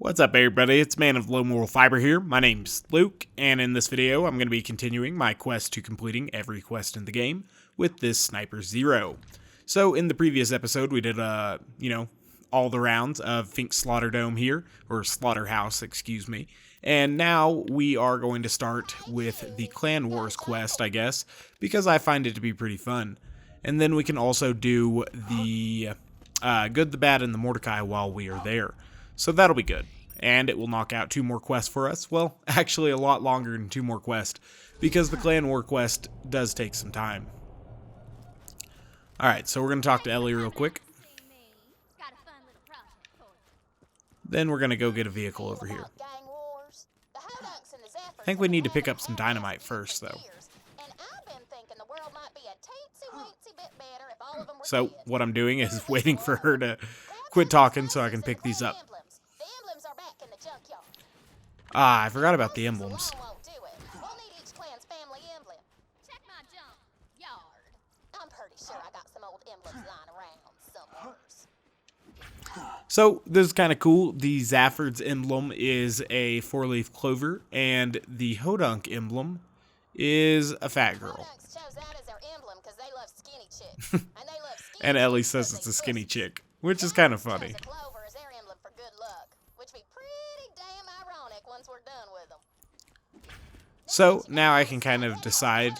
What's up, everybody? It's Man of Low Moral Fiber here. My name's Luke, and in this video, I'm going to be continuing my quest to completing every quest in the game with this Sniper Zer0. So, in the previous episode, we did, all the rounds of Fink's Slaughterdome here, or Slaughterhouse, excuse me. And now we are going to start with the Clan Wars quest, I guess, because I find it to be pretty fun. And then we can also do the Good, the Bad, and the Mordecai while we are there. So that'll be good. And it will knock out 2 more quests for us. Well, actually a lot longer than 2 more quests, because the Clan War quest does take some time. Alright, so we're going to talk to Ellie real quick. Then we're going to go get a vehicle over here. I think we need to pick up some dynamite first, though. So, what I'm doing is waiting for her to quit talking so I can pick these up. I forgot about the emblems. So, this is kind of cool. The Zafford's emblem is a 4-leaf clover, and the Hodunk emblem is a fat girl. And Ellie says it's a skinny chick, which is kind of funny. So, now I can kind of decide.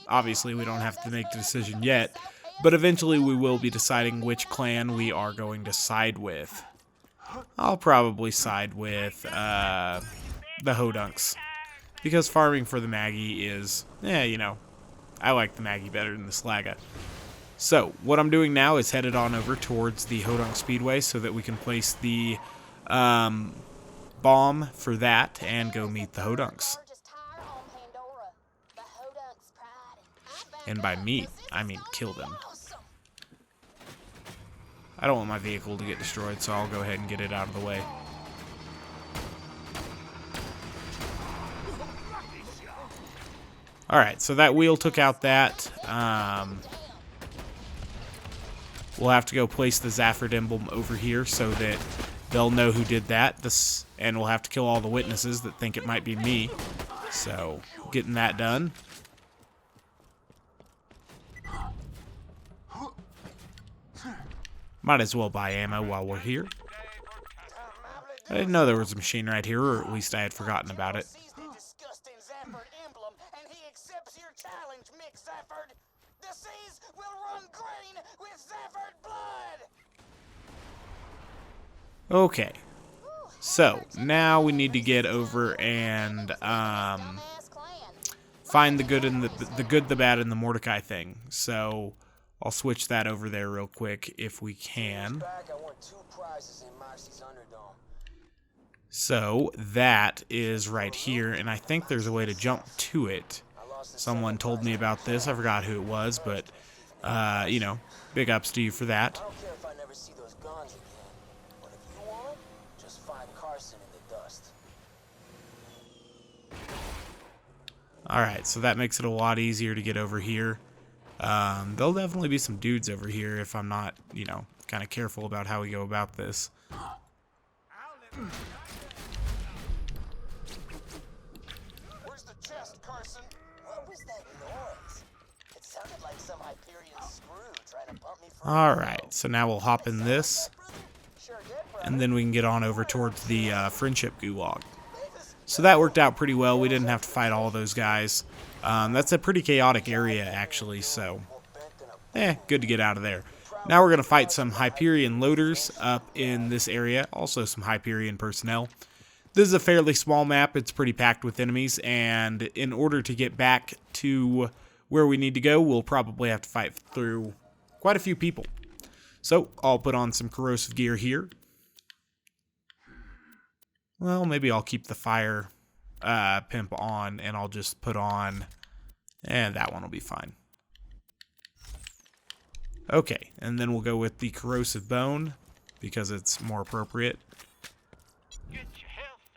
Obviously, we don't have to make the decision yet, but eventually we will be deciding which clan we are going to side with. I'll probably side with the Hodunks, because farming for the Maggie is, I like the Maggie better than the Slaga. So, what I'm doing now is headed on over towards the Hodunk Speedway so that we can place the bomb for that and go meet the Hodunks. And by meet, I mean kill them. I don't want my vehicle to get destroyed, so I'll go ahead and get it out of the way. Alright, so that wheel took out that. We'll have to go place the Zafford emblem over here so that they'll know who did that. And we'll have to kill all the witnesses that think it might be me. So, getting that done. Might as well buy ammo while we're here. I didn't know there was a machine right here, or at least I had forgotten about it. Okay, so now we need to get over and find the good and the good, the bad, and the Mordecai thing. So I'll switch that over there real quick if we can. So that is right here, and I think there's a way to jump to it. Someone told me about this. I forgot who it was, but big ups to you for that. Alright, so that makes it a lot easier to get over here. There'll definitely be some dudes over here if I'm not, kind of careful about how we go about this. Where's the chest, Carson? What was that noise? It sounded like some Hyperion screw trying to bump me from. Alright, so now we'll hop in this, and then we can get on over towards the friendship gulag. So that worked out pretty well. We didn't have to fight all those guys. That's a pretty chaotic area, actually, so good to get out of there. Now we're going to fight some Hyperion loaders up in this area, also some Hyperion personnel. This is a fairly small map. It's pretty packed with enemies, and in order to get back to where we need to go, we'll probably have to fight through quite a few people. So I'll put on some corrosive gear here. Well, maybe I'll keep the fire pimp on, and I'll just put on, and that one will be fine. Okay, and then we'll go with the corrosive bone, because it's more appropriate.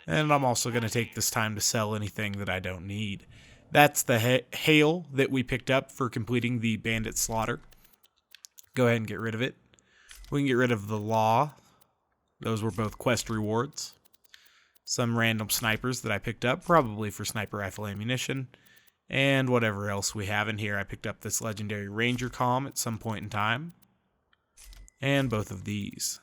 And I'm also going to take this time to sell anything that I don't need. That's the hail that we picked up for completing the bandit slaughter. Go ahead and get rid of it. We can get rid of the law. Those were both quest rewards. some random snipers that I picked up, probably for sniper rifle ammunition, and whatever else we have in here. I picked up this legendary ranger comm at some point in time, and both of these.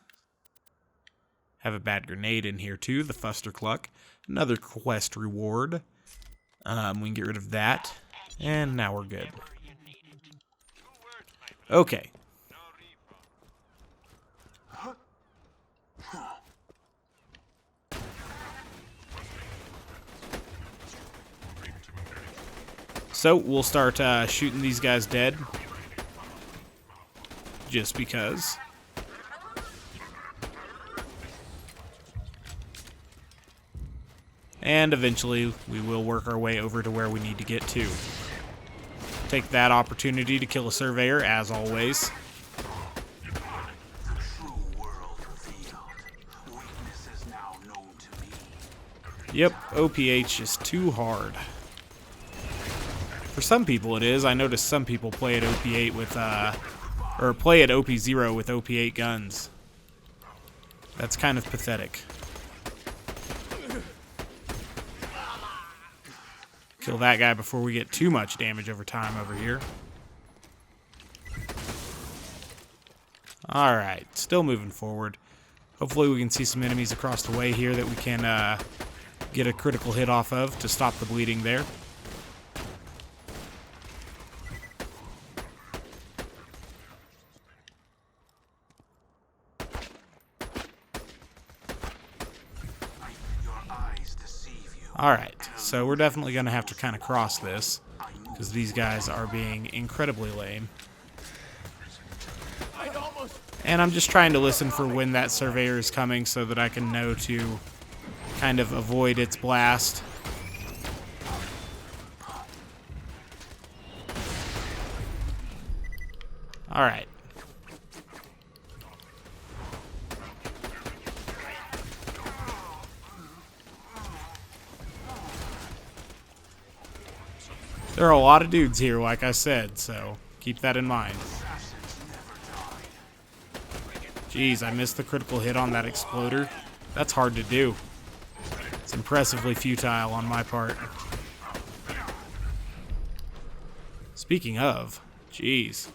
Have a bad grenade in here too, the Fuster Cluck, another quest reward. We can get rid of that, and now we're good. Okay. So we'll start shooting these guys dead, just because. And eventually we will work our way over to where we need to get to. Take that opportunity to kill a surveyor, as always. Yep, OPH is too hard. For some people it is. I noticed some people play at OP8 with, or play at OP0 with OP8 guns. That's kind of pathetic. Kill that guy before we get too much damage over time over here. Alright, still moving forward. Hopefully we can see some enemies across the way here that we can get a critical hit off of to stop the bleeding there. Alright, so we're definitely going to have to kind of cross this, because these guys are being incredibly lame. And I'm just trying to listen for when that surveyor is coming so that I can know to kind of avoid its blast. Alright. There are a lot of dudes here, like I said, so keep that in mind. Jeez, I missed the critical hit on that exploder. That's hard to do. It's impressively futile on my part. Speaking of, jeez.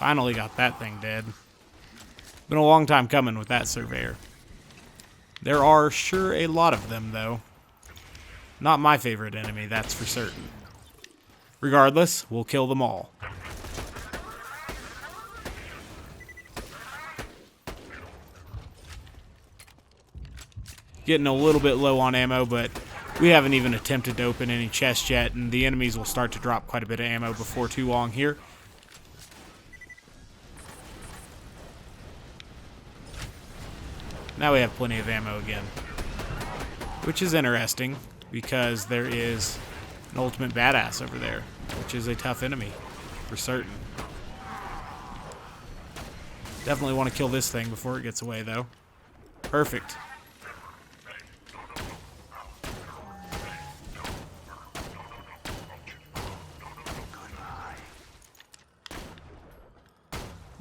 Finally got that thing dead. Been a long time coming with that surveyor. There are sure a lot of them, though. Not my favorite enemy, that's for certain. Regardless, we'll kill them all. Getting a little bit low on ammo, but we haven't even attempted to open any chests yet, and the enemies will start to drop quite a bit of ammo before too long here. Now we have plenty of ammo again. Which is interesting, because there is an ultimate badass over there, which is a tough enemy, for certain. Definitely want to kill this thing before it gets away, though. Perfect.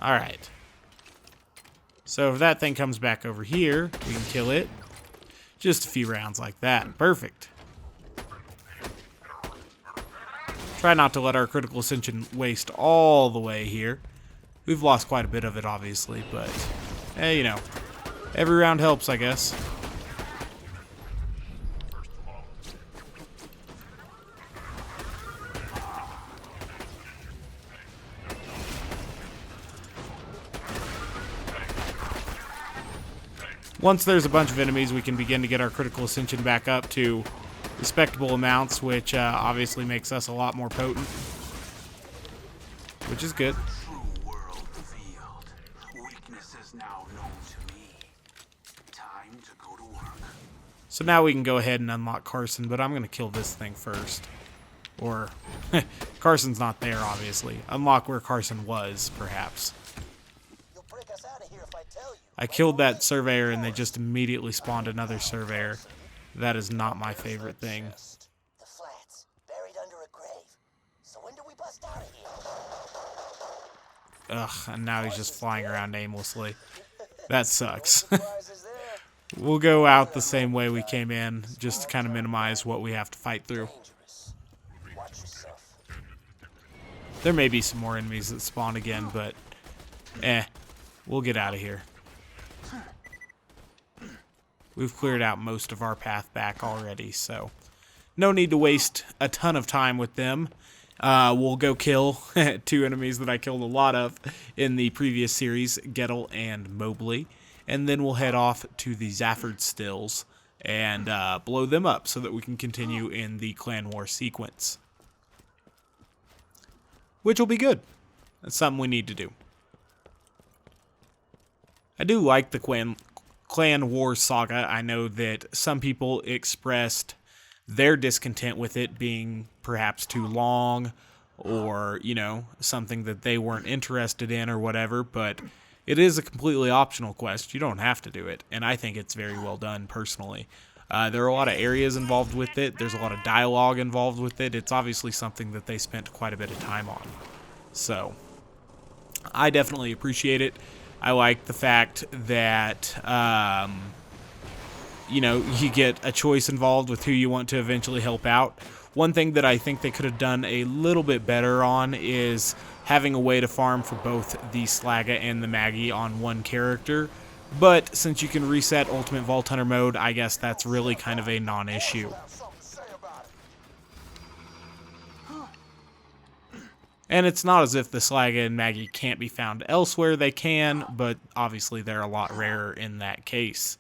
Alright. So if that thing comes back over here, we can kill it. Just a few rounds like that. Perfect. Try not to let our critical ascension waste all the way here. We've lost quite a bit of it, obviously, but, hey, you know, every round helps, I guess. Once there's a bunch of enemies, we can begin to get our critical ascension back up to respectable amounts, which obviously makes us a lot more potent, which is good. So now we can go ahead and unlock Carson, but I'm going to kill this thing first. Or, Carson's not there, obviously. Unlock where Carson was, perhaps. I killed that surveyor and they just immediately spawned another surveyor. That is not my favorite thing. The flats, buried under a grave. So when do we bust out of here? Ugh, and now he's just flying around aimlessly. That sucks. Surprises there. We'll go out the same way we came in, just to kind of minimize what we have to fight through. Dangerous. Watch yourself. There may be some more enemies that spawn again, but we'll get out of here. We've cleared out most of our path back already, so no need to waste a ton of time with them. We'll go kill 2 enemies that I killed a lot of in the previous series, Gettle and Mobley, and then we'll head off to the Zafford Stills and blow them up so that we can continue in the Clan War sequence. Which will be good. That's something we need to do. I do like the Clan War saga. I know that some people expressed their discontent with it being perhaps too long or, you know, something that they weren't interested in or whatever, but it is a completely optional quest. You don't have to do it, and I think it's very well done personally. There are a lot of areas involved with it. There's a lot of dialogue involved with it. It's obviously something that they spent quite a bit of time on. So, I definitely appreciate it. I like the fact that, you know, you get a choice involved with who you want to eventually help out. One thing that I think they could have done a little bit better on is having a way to farm for both the Slaga and the Maggie on one character. But since you can reset Ultimate Vault Hunter mode, I guess that's really kind of a non-issue. And it's not as if the Slaga and Maggie can't be found elsewhere. They can, but obviously they're a lot rarer in that case.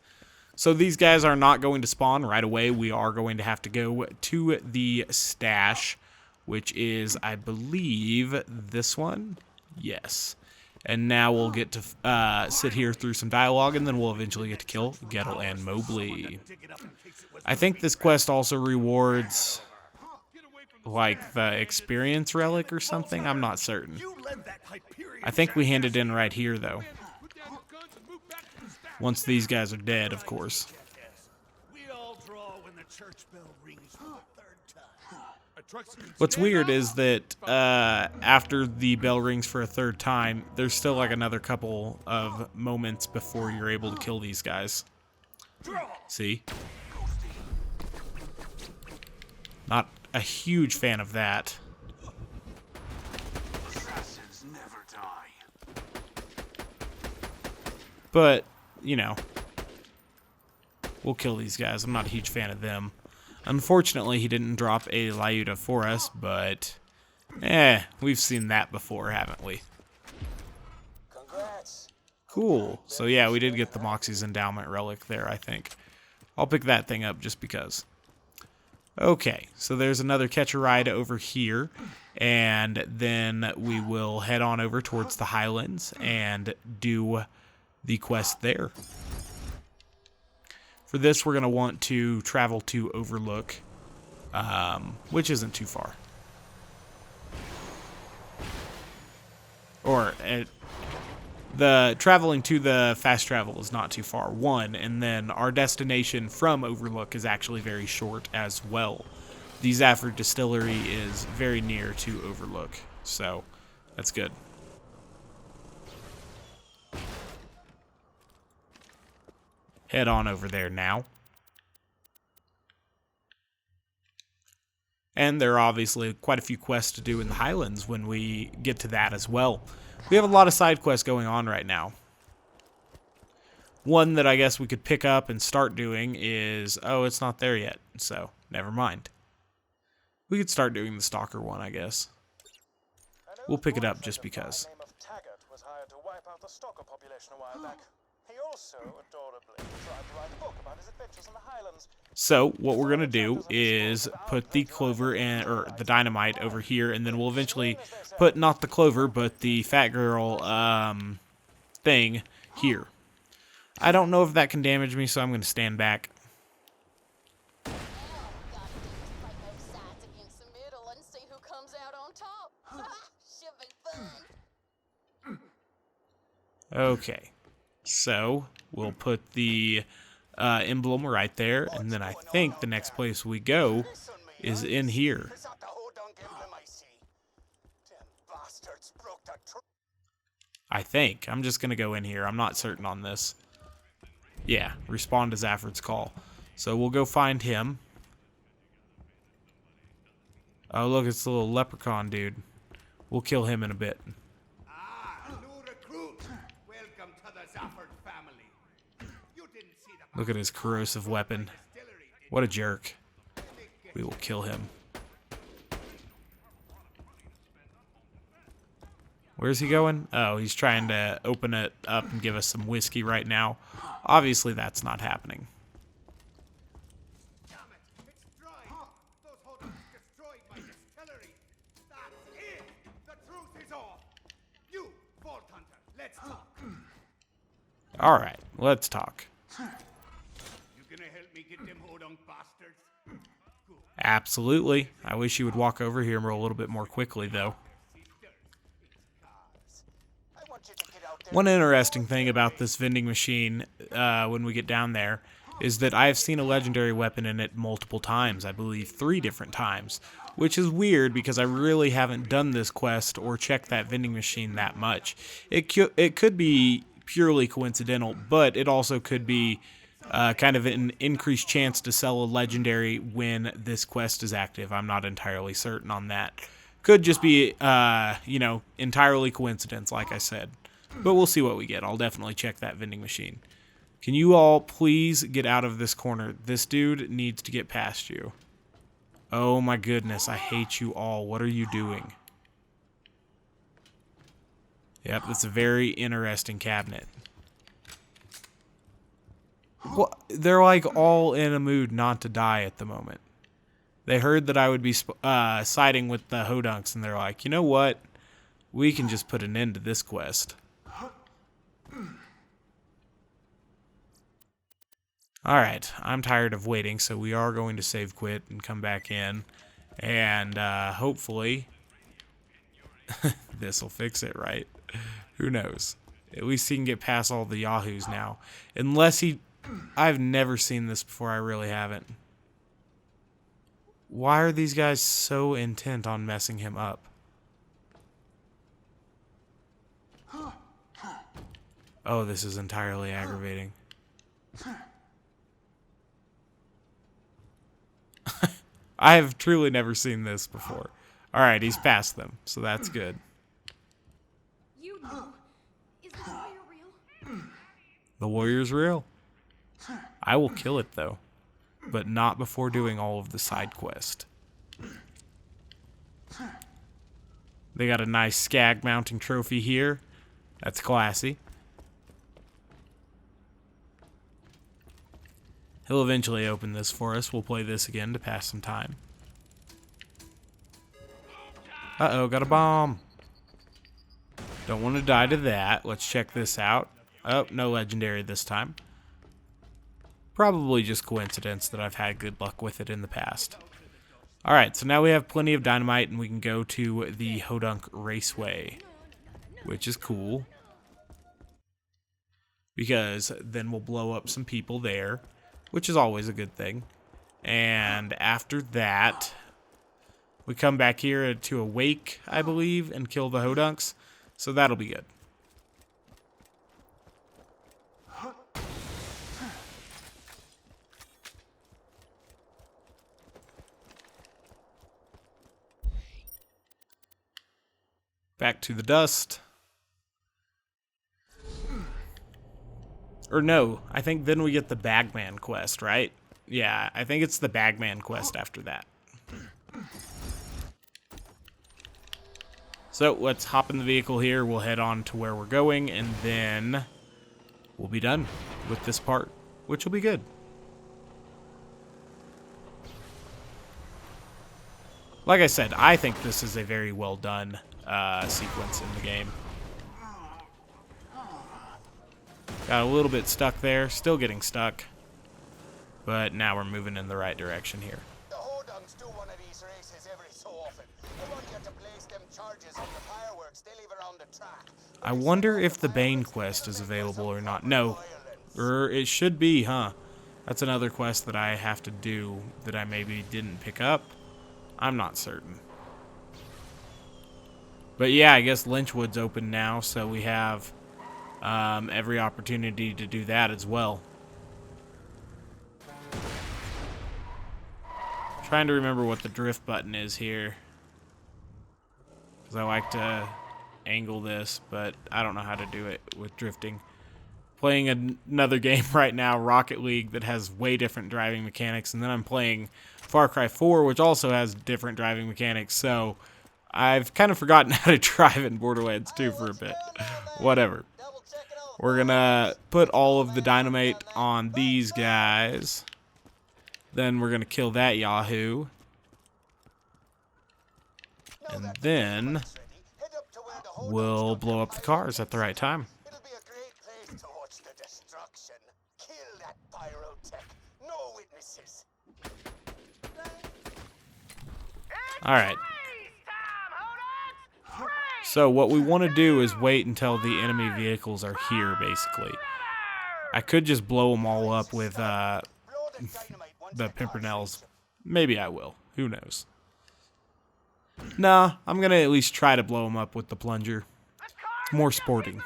So these guys are not going to spawn right away. We are going to have to go to the stash, which is, I believe, this one. Yes. And now we'll get to sit here through some dialogue, and then we'll eventually get to kill Gettle and Mobley. I think this quest also rewards, like, the experience relic or something. I'm not certain. I think we hand it in right here, though. Once these guys are dead, of course. What's weird is that after the bell rings for a 3rd time, there's still like another couple of moments before you're able to kill these guys. See? Not a huge fan of that. But, you know, we'll kill these guys. I'm not a huge fan of them. Unfortunately, he didn't drop a Lyudas for us, but we've seen that before, haven't we? Congrats. Cool. So yeah, we did get the Moxie's Endowment Relic there, I think. I'll pick that thing up just because. Okay, so there's another catch-a ride over here, and then we will head on over towards the Highlands and do the quest there. For this, we're going to want to travel to Overlook, which isn't too far. Or, the traveling to the fast travel is not too far, one, and then our destination from Overlook is actually very short as well. The Zafford Distillery is very near to Overlook, so that's good. Head on over there now. And there are obviously quite a few quests to do in the Highlands when we get to that as well. We have a lot of side quests going on right now. One that I guess we could pick up and start doing is, oh, it's not there yet, so never mind. We could start doing the Stalker one, I guess. We'll pick it up just because. Was hired to wipe out the stalker population a while back. He also adorably tried to write a book about his adventures in the Highlands. So what we're gonna do is put the clover or the dynamite over here, and then we'll eventually put not the clover but the fat girl thing here. I don't know if that can damage me, so I'm gonna stand back. Okay, so we'll put the emblem right there, and then I think the next place we go is in here. I think. I'm just going to go in here. I'm not certain on this. Yeah, respond to Zafford's call. So we'll go find him. Oh, look, it's the little leprechaun dude. We'll kill him in a bit. Ah, new recruit. Welcome to the Zafford family. You didn't see the Look at his corrosive weapon. What a jerk. We will kill him. Where's he going? Oh, he's trying to open it up and give us some whiskey right now. Obviously, that's not happening. Damn it, it's dry. Those hodgers destroyed my distillery. That's it. The truth is off. You, Vault Hunter, let's talk. All right, let's talk. You gonna help me get them hodunk bastards? Good. Absolutely. I wish you would walk over here and roll a little bit more quickly, though. I want you to get out there. One interesting thing about this vending machine, when we get down there, is that I have seen a legendary weapon in it multiple times. I believe 3 different times, which is weird because I really haven't done this quest or checked that vending machine that much. It could be purely coincidental, but it also could be kind of an increased chance to sell a legendary when this quest is active. I'm not entirely certain on that. Could just be, entirely coincidence, like I said. But we'll see what we get. I'll definitely check that vending machine. Can you all please get out of this corner? This dude needs to get past you. Oh my goodness, I hate you all. What are you doing? Yep, that's a very interesting cabinet. Well, they're like all in a mood not to die at the moment. They heard that I would be siding with the Hodunks, and they're like, you know what? We can just put an end to this quest. Alright, I'm tired of waiting, so we are going to save quit and come back in. And hopefully, this will fix it, right? Who knows? At least he can get past all the yahoos now. Unless he... I've never seen this before, I really haven't. Why are these guys so intent on messing him up? Oh, this is entirely aggravating. I have truly never seen this before. Alright, he's past them, so that's good. You know, is the warrior real? The warrior's real. I will kill it, though. But not before doing all of the side quest. They got a nice skag mounting trophy here. That's classy. He'll eventually open this for us. We'll play this again to pass some time. Uh-oh, got a bomb. Don't want to die to that. Let's check this out. Oh, no legendary this time. Probably just coincidence that I've had good luck with it in the past. Alright, so now we have plenty of dynamite and we can go to the Hodunk Raceway, which is cool. Because then we'll blow up some people there, which is always a good thing. And after that, we come back here to a wake, I believe, and kill the Hodunks. So that'll be good. Back to the dust. Or no, I think then we get the Bagman quest, right? Yeah, I think it's the Bagman quest after that. So let's hop in the vehicle here. We'll head on to where we're going, and then we'll be done with this part, which will be good. Like I said, I think this is a very well done sequence in the game. Got a little bit stuck there, still getting stuck, but now we're moving in the right direction here. The Hodunks do one of these races every so often. I want you to place them charges on the fireworks they leave around the track. I wonder if the Bane quest is available or not. No, or it should be, huh? That's another quest that I have to do that I maybe didn't pick up. I'm not certain. But yeah, I guess Lynchwood's open now, so we have every opportunity to do that as well. Trying to remember what the drift button is here, because I like to angle this, but I don't know how to do it with drifting. Playing another game right now, Rocket League, that has way different driving mechanics, and then I'm playing Far Cry 4, which also has different driving mechanics, so I've kind of forgotten how to drive in Borderlands 2 for a bit. Whatever. We're gonna put all of the dynamite on these guys. Then we're gonna kill that Yahoo. And then we'll blow up the cars at the right time. It'll be a great place to watch the destruction. Kill that pyrotech. No witnesses. Alright. So what we want to do is wait until the enemy vehicles are here, basically. I could just blow them all up with the Pimpernels. Maybe I will. Who knows? Nah, I'm going to at least try to blow them up with the plunger. It's more sporting.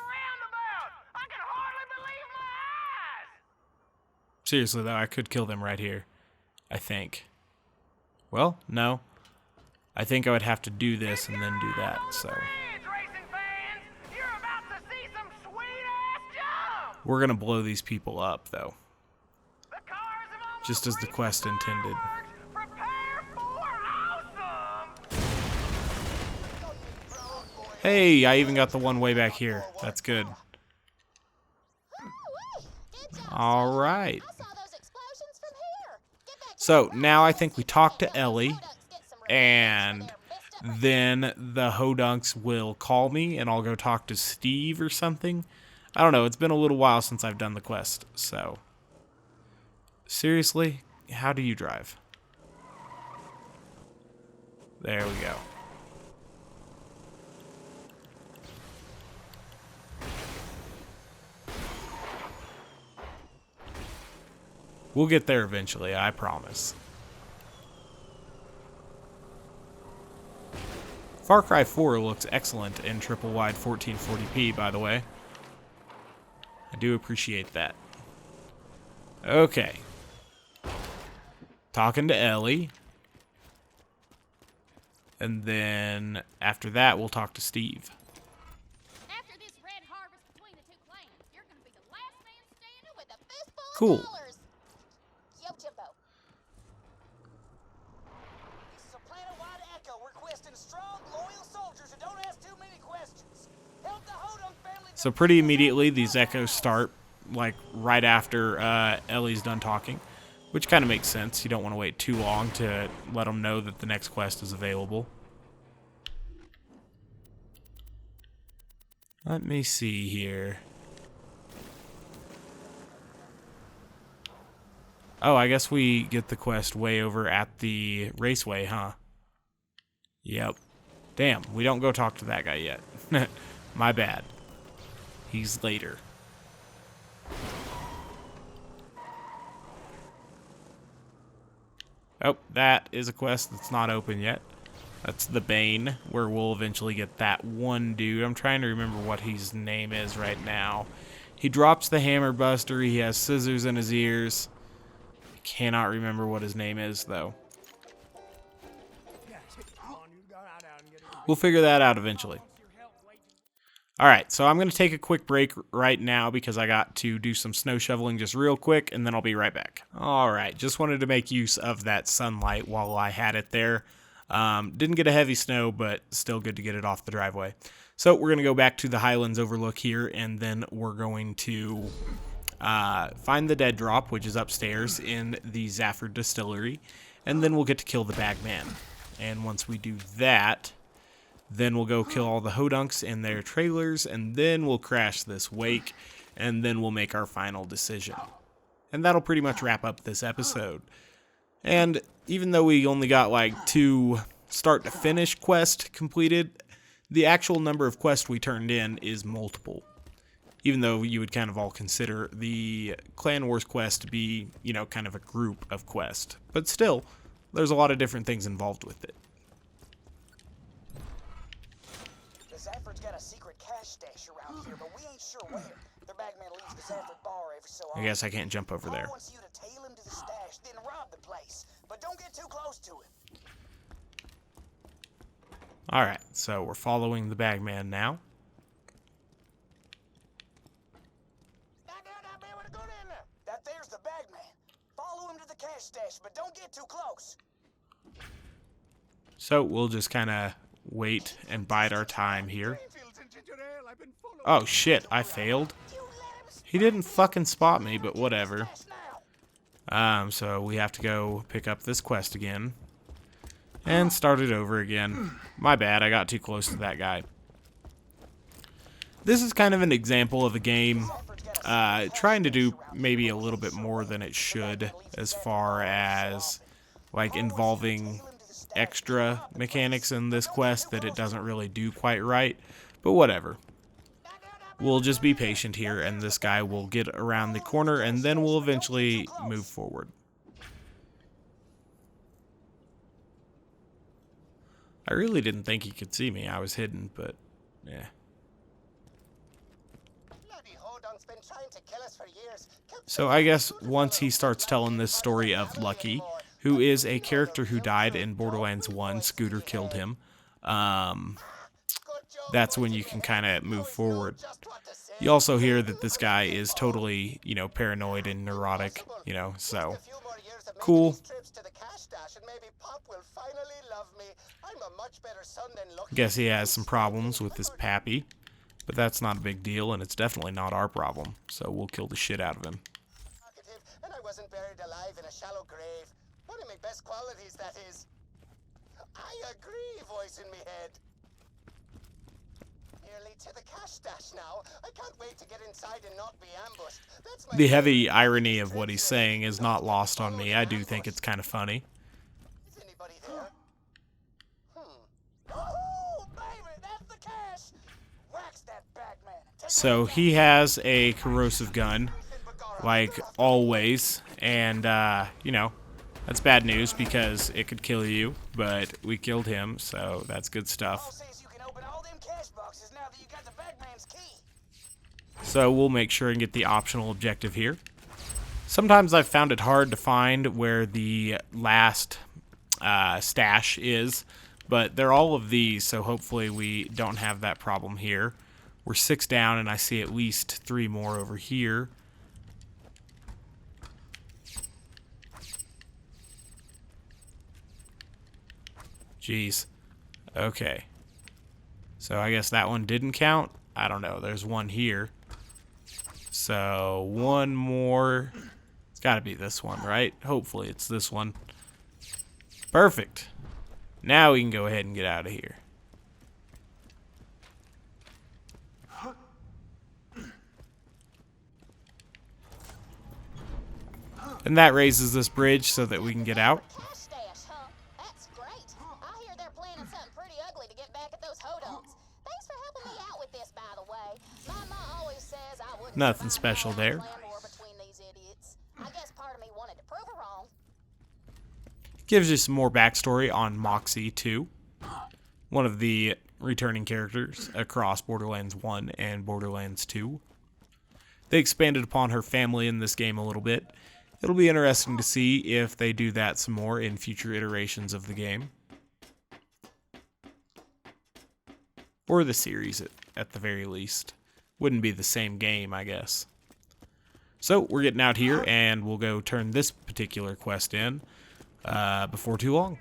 Seriously, though, I could kill them right here. I think. Well, no. I think I would have to do this and then do that, so. We're going to blow these people up, though. Just as the quest intended. Hey, I even got the one way back here. That's good. Alright. So, now I think we talk to Ellie, and then the Hodunks will call me, and I'll go talk to Steve or something. I don't know, it's been a little while since I've done the quest, so. Seriously? How do you drive? There we go. We'll get there eventually, I promise. Far Cry 4 looks excellent in triple wide 1440p, by the way. I do appreciate that. Okay. Talking to Ellie. And then after that, we'll talk to Steve. After this red harvest between the two clans, you're gonna be the last man standing with a fistful of Cool. dollars. Yo, Jimbo. This is a planet-wide echo requesting strong, loyal soldiers who don't ask too many questions. Help the Hodunk family. So pretty immediately, these echoes start, like, right after Ellie's done talking. Which kind of makes sense. You don't want to wait too long to let them know that the next quest is available. Let me see here. Oh, I guess we get the quest way over at the raceway, huh? Yep. Damn, we don't go talk to that guy yet. My bad. He's later. Oh, that is a quest that's not open yet. That's the Bane, where we'll eventually get that one dude. I'm trying to remember what his name is right now. He drops the hammer buster. He has scissors in his ears. I cannot remember what his name is, though. We'll figure that out eventually. Alright, so I'm going to take a quick break right now because I got to do some snow shoveling just real quick, and then I'll be right back. Alright, just wanted to make use of that sunlight while I had it there. Didn't get a heavy snow, but still good to get it off the driveway. So we're going to go back to the Highlands Overlook here, and then we're going to find the dead drop, which is upstairs in the Zafford Distillery, and then we'll get to kill the Bagman. And once we do that, then we'll go kill all the Hodunks in their trailers, and then we'll crash this wake, and then we'll make our final decision. And that'll pretty much wrap up this episode. And even though we only got like 2 start to finish quests completed, the actual number of quests we turned in is multiple. Even though you would kind of all consider the Clan Wars quest to be, you know, kind of a group of quests. But still, there's a lot of different things involved with it. got a secret cash stash around here, but we ain't sure where. Their bagman leaves the Sanford bar every so often. I guess I can't jump over there. I want you to tail him to the stash, then rob the place. But don't get too close to him. Alright, so we're following the bagman now. That there's the bagman. Follow him to the cash stash, but don't get too close. So we'll just kind of wait and bide our time here. Oh shit, I failed. He didn't fucking spot me, but whatever. So we have to go pick up this quest again. And start it over again. My bad, I got too close to that guy. This is kind of an example of a game trying to do maybe a little bit more than it should as far as like involving extra mechanics in this quest that it doesn't really do quite right. But whatever. We'll just be patient here and this guy will get around the corner and then we'll eventually move forward. I really didn't think he could see me. I was hidden, but yeah. So I guess once he starts telling this story of Lucky, who is a character who died in Borderlands 1, Scooter killed him, that's when you can kind of move forward. You also hear that this guy is totally, you know, paranoid and neurotic, you know, so cool. Guess he has some problems with his pappy, but that's not a big deal, and it's definitely not our problem, so we'll kill the shit out of him. And I wasn't buried alive in a shallow grave. One of my best qualities, that is. I agree, voice in me head. Nearly to the cash stash now. I can't wait to get inside and not be ambushed. That's my The heavy irony of what he's saying is not lost on me. I do think it's kind of funny. Is anybody there? Oh, baby, that's the cash. Wax that bagman. So he has a corrosive gun, like always, and you know, that's bad news because it could kill you, but we killed him, so that's good stuff. So we'll make sure and get the optional objective here. Sometimes I've found it hard to find where the last stash is, but they're all of these, so hopefully we don't have that problem here. We're 6 down, and I see at least 3 more over here. Jeez. Okay. So I guess that one didn't count. I don't know. There's one here. So one more. It's got to be this one, right? Hopefully it's this one. Perfect. Now we can go ahead and get out of here. And that raises this bridge so that we can get out. That's great. I hear they're planning something pretty ugly to get back at those hodunks. Thanks for helping me out with this, by the way. My mom always says I wouldn't Nothing special there. war between these idiots. I guess part of me wanted to prove her wrong. Gives you some more backstory on Moxie too. One of the returning characters across Borderlands 1 and Borderlands 2. They expanded upon her family in this game a little bit. It'll be interesting to see if they do that some more in future iterations of the game. Or the series, at the very least. Wouldn't be the same game, I guess. So, we're getting out here, and we'll go turn this particular quest in before too long.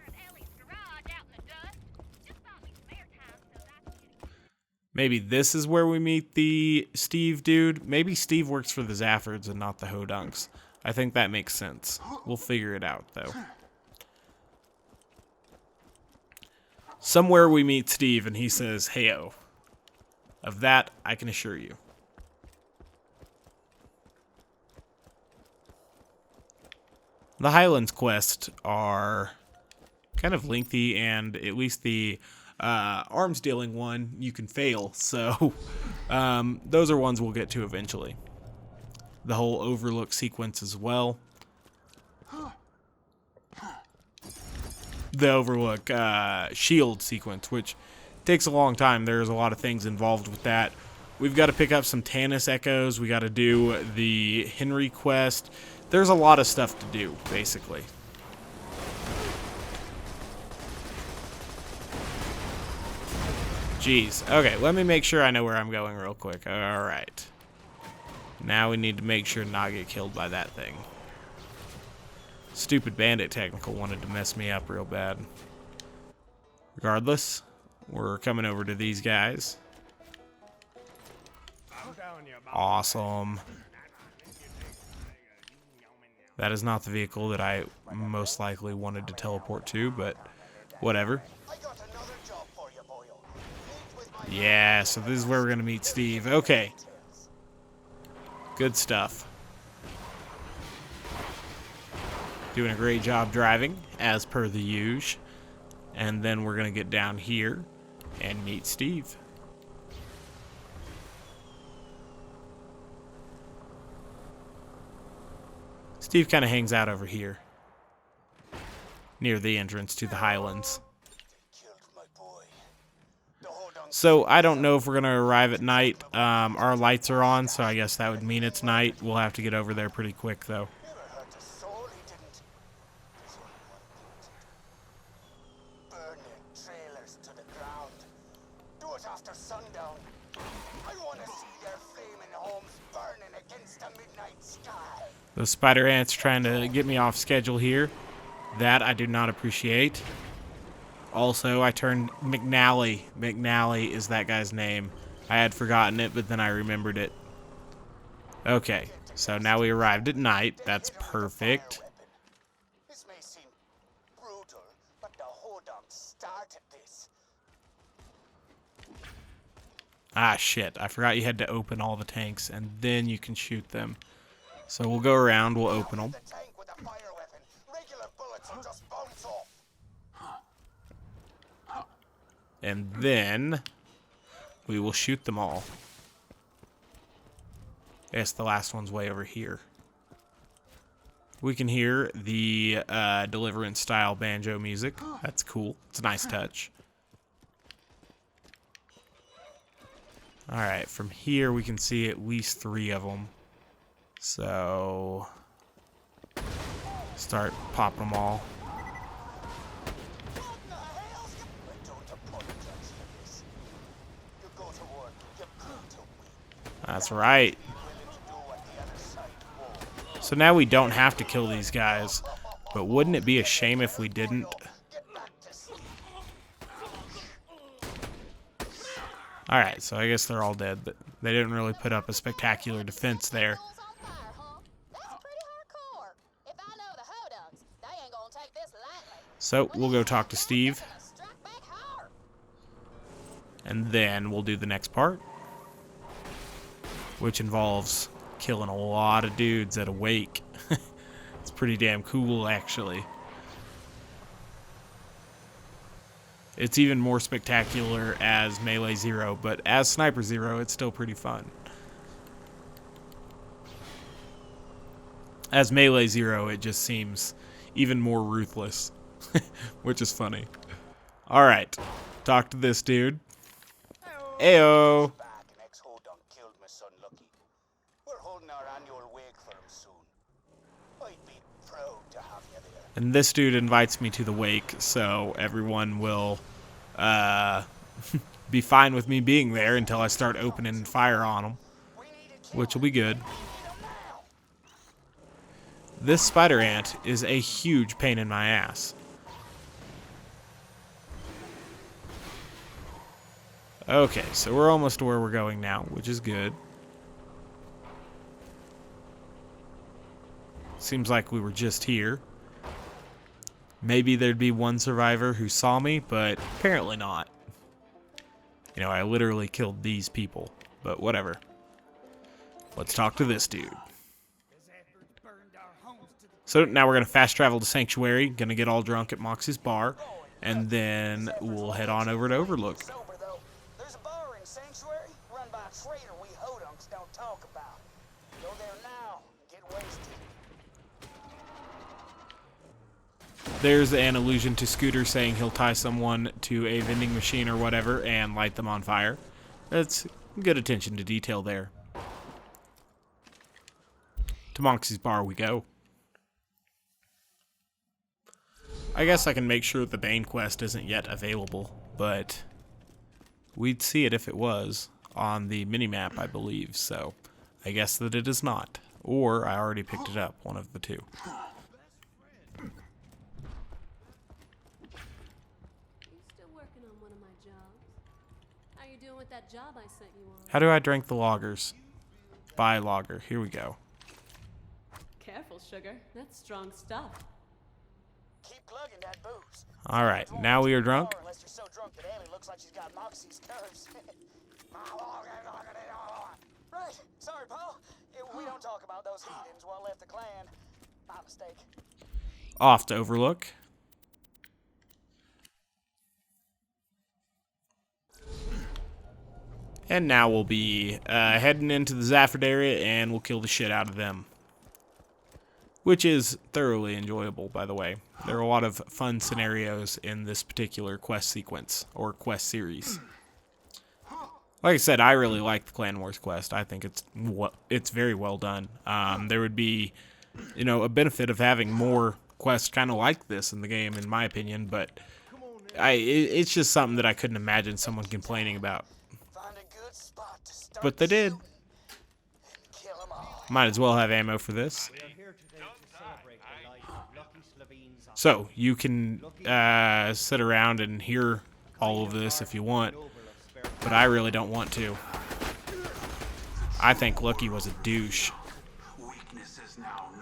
Maybe this is where we meet the Steve dude. Maybe Steve works for the Zaffords and not the Hodunks. I think that makes sense. We'll figure it out, though. Somewhere we meet Steve and he says, "Heyo." Of that, I can assure you. The Highlands quests are kind of lengthy, and at least the arms dealing one you can fail, so those are ones we'll get to eventually. The whole overlook sequence as well. The overlook shield sequence, which takes a long time. There's a lot of things involved with that. We've got to pick up some Tanis Echoes. We got to do the Henry quest. There's a lot of stuff to do, basically. Jeez. Okay, let me make sure I know where I'm going real quick. Alright. Now we need to make sure to not get killed by that thing. Stupid bandit technical wanted to mess me up real bad. Regardless, we're coming over to these guys. Awesome. That is not the vehicle that I most likely wanted to teleport to, but whatever. Yeah, so this is where we're going to meet Steve. Okay. Good stuff. Doing a great job driving, as per the usual. And then we're going to get down here and meet Steve. Steve kind of hangs out over here, near the entrance to the Highlands. So I don't know if we're going to arrive at night. Our lights are on, so I guess that would mean it's night. We'll have to get over there pretty quick, though. Those spider ants trying to get me off schedule here. That I do not appreciate. Also, I turned McNally. McNally is that guy's name. I had forgotten it, but then I remembered it. Okay, so now we arrived at night. That's perfect. This may seem brutal, but the Hodog started this. Ah, shit. I forgot you had to open all the tanks, and then you can shoot them. So we'll go around, we'll open them. The tank with a fire weapon. Regular bullets will just bounce off. And then we will shoot them all. Yes, the last one's way over here. We can hear the Deliverance style banjo music. That's cool. It's a nice touch. Alright, from here we can see at least 3 of them. So start popping them all. That's right. So now we don't have to kill these guys, but wouldn't it be a shame if we didn't? Alright, so I guess they're all dead, but they didn't really put up a spectacular defense there. So we'll go talk to Steve, and then we'll do the next part, which involves killing a lot of dudes at a wake. It's pretty damn cool, actually. It's even more spectacular as Melee Zero, but as Sniper Zero, it's still pretty fun. As Melee Zero, it just seems even more ruthless, which is funny. Alright, talk to this dude. Ayo! And this dude invites me to the wake, so everyone will be fine with me being there until I start opening fire on them, which will be good. This spider ant is a huge pain in my ass. Okay, so we're almost to where we're going now, which is good. Seems like we were just here. Maybe there'd be one survivor who saw me, but apparently not. You know, I literally killed these people, but whatever. Let's talk to this dude. So now we're going to fast travel to Sanctuary, going to get all drunk at Mox's bar, and then we'll head on over to Overlook. There's a bar in Sanctuary run by a trader we hodunks don't talk about. Go there now and get wasted. there's an allusion to Scooter saying he'll tie someone to a vending machine or whatever and light them on fire. That's good attention to detail there. To Moxie's bar we go. I guess I can make sure the Bane quest isn't yet available, but we'd see it if it was on the minimap, I believe, so I guess that it is not. Or I already picked it up, one of the two. That job I sent you on. How do I drink the loggers? Buy logger. Here we go. Careful, sugar. That's strong stuff. Keep glugging that booze. Alright, now we are drunk. Unless you're so drunk that Annie looks like she's got Moxie's curves. Right. Sorry, Paul. We don't talk about those heathens while left the clan. My mistake. Off to Overlook. And now we'll be heading into the Zafford area, and we'll kill the shit out of them. Which is thoroughly enjoyable, by the way. There are a lot of fun scenarios in this particular quest sequence, or quest series. Like I said, I really like the Clan Wars quest. I think it's very well done. There would be, a benefit of having more quests kind of like this in the game, in my opinion, but it's just something that I couldn't imagine someone complaining about. But they did. Might as well have ammo for this. So, you can sit around and hear all of this if you want, but I really don't want to. I think Lucky was a douche.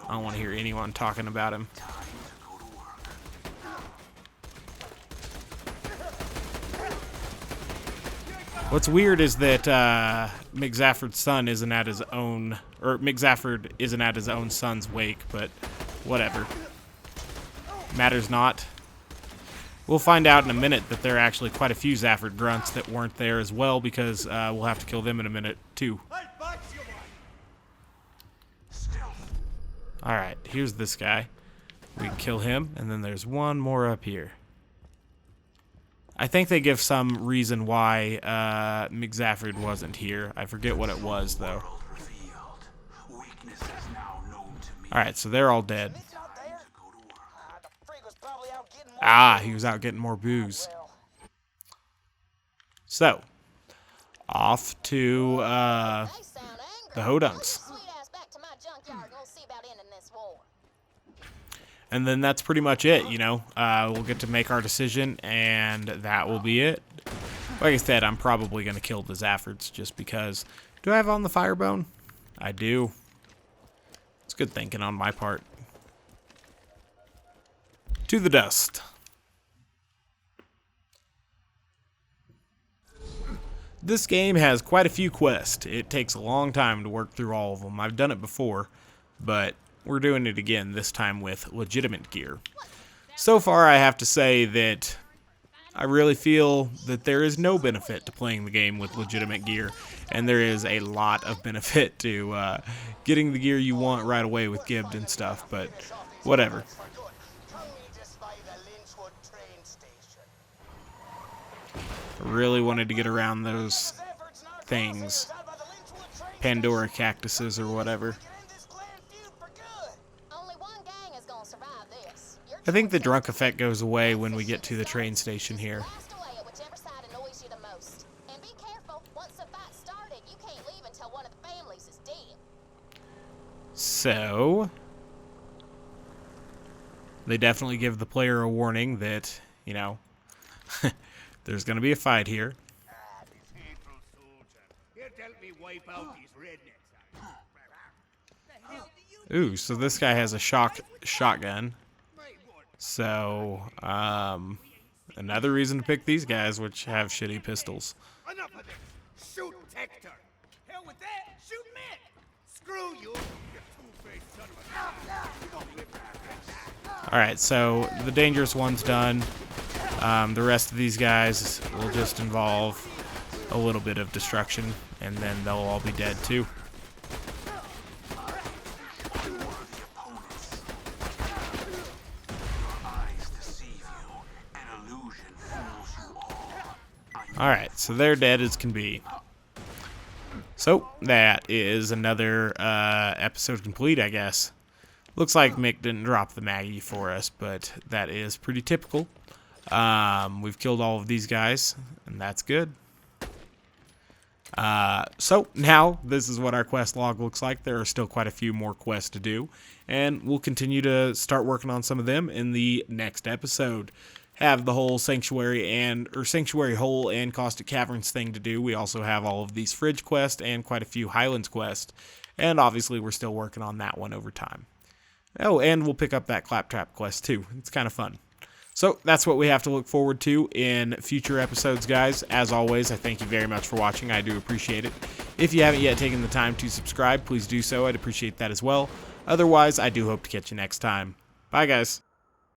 I don't want to hear anyone talking about him. What's weird is that Mick Zafford's son isn't at his own, or Mick Zafford isn't at his own son's wake, but whatever. Matters not. We'll find out in a minute that there are actually quite a few Zafford grunts that weren't there as well, because we'll have to kill them in a minute too. Alright, here's this guy. We can kill him, and then there's one more up here. I think they give some reason why Mick Zafford wasn't here. I forget what it was, though. Alright, so they're all dead. Ah, he was out getting more booze. So, off to the Hodunks. And then that's pretty much it, We'll get to make our decision, and that will be it. Like I said, I'm probably going to kill the Zaffords just because. Do I have on the Firebone? I do. It's good thinking on my part. To the dust. This game has quite a few quests. It takes a long time to work through all of them. I've done it before, but we're doing it again, this time with legitimate gear. So far, I have to say that I really feel that there is no benefit to playing the game with legitimate gear, and there is a lot of benefit to getting the gear you want right away with Gibbed and stuff, but whatever. I really wanted to get around those things. Pandora cactuses or whatever. I think the drunk effect goes away when we get to the train station here. So, they definitely give the player a warning that, there's going to be a fight here. Ooh, so this guy has a shotgun. So, another reason to pick these guys, which have shitty pistols. Enough of this. Shoot Hector. Hell with that. Shoot Mick. Screw you. You two-faced son of a... You don't live like. Alright, so the dangerous one's done. The rest of these guys will just involve a little bit of destruction, and then they'll all be dead too. Alright, so they're dead as can be. So, that is another episode complete, I guess. Looks like Mick didn't drop the Maggie for us, but that is pretty typical. We've killed all of these guys, and that's good. So, now, this is what our quest log looks like. There are still quite a few more quests to do, and we'll continue to start working on some of them in the next episode. Have the whole Sanctuary Hole and Caustic Caverns thing to do. We also have all of these Fridge quests and quite a few Highlands quests. And obviously we're still working on that one over time. Oh, and we'll pick up that Claptrap quest too. It's kind of fun. So that's what we have to look forward to in future episodes, guys. As always, I thank you very much for watching. I do appreciate it. If you haven't yet taken the time to subscribe, please do so. I'd appreciate that as well. Otherwise, I do hope to catch you next time. Bye, guys.